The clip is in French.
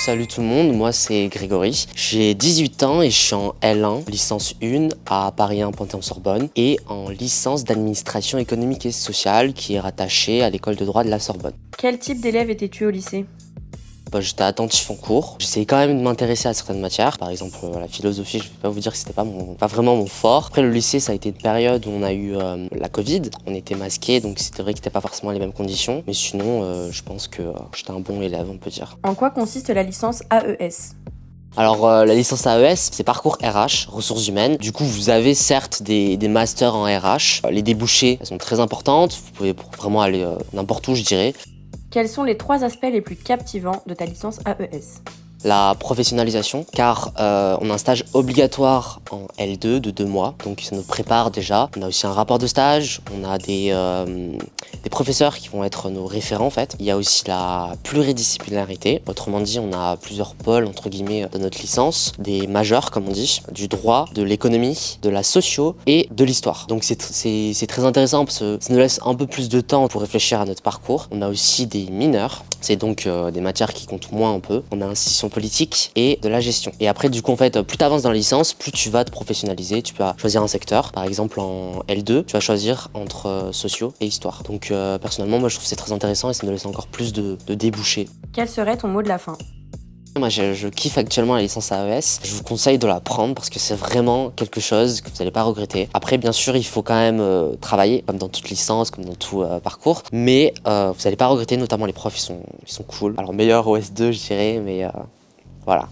Salut tout le monde, moi c'est Grégory. J'ai 18 ans et je suis en L1, licence 1 à Paris 1 Panthéon-Sorbonne et en licence d'administration économique et sociale qui est rattachée à l'école de droit de la Sorbonne. Quel type d'élève étais-tu au lycée? J'étais attentif en cours, j'essayais quand même de m'intéresser à certaines matières, par exemple la philosophie, je vais pas vous dire que c'était pas vraiment mon fort. Après le lycée, ça a été une période où on a eu la Covid, on était masqués, donc c'était vrai que c'était pas forcément les mêmes conditions, mais sinon je pense que j'étais un bon élève, on peut dire. En quoi consiste la licence AES? Alors la licence AES, c'est parcours RH, ressources humaines. Du coup, vous avez certes des masters en RH. Les débouchés, elles sont très importantes. Vous pouvez vraiment aller n'importe où, je dirais. Quels sont les 3 aspects les plus captivants de ta licence AES? La professionnalisation, car on a un stage obligatoire en L2 de 2 mois, donc ça nous prépare déjà. On a aussi un rapport de stage, on a des professeurs qui vont être nos référents en fait. Il y a aussi la pluridisciplinarité, autrement dit on a plusieurs pôles entre guillemets dans notre licence, des majeurs comme on dit, du droit, de l'économie, de la socio et de l'histoire. Donc c'est très intéressant parce que ça nous laisse un peu plus de temps pour réfléchir à notre parcours. On a aussi des mineurs, c'est donc des matières qui comptent moins un peu. On a institution politique et de la gestion. Et après, du coup, en fait, plus tu avances dans la licence, plus tu vas te professionnaliser. Tu vas choisir un secteur. Par exemple, en L2, tu vas choisir entre sociaux et histoire. Donc, personnellement, moi, je trouve que c'est très intéressant et ça me laisse encore plus de débouchés. Quel serait ton mot de la fin? Moi, je kiffe actuellement la licence AES. Je vous conseille de la prendre parce que c'est vraiment quelque chose que vous n'allez pas regretter. Après, bien sûr, il faut quand même travailler, comme dans toute licence, comme dans tout parcours. Mais vous n'allez pas regretter, notamment les profs, ils sont cool. Alors, meilleur OS2, je dirais, mais voilà.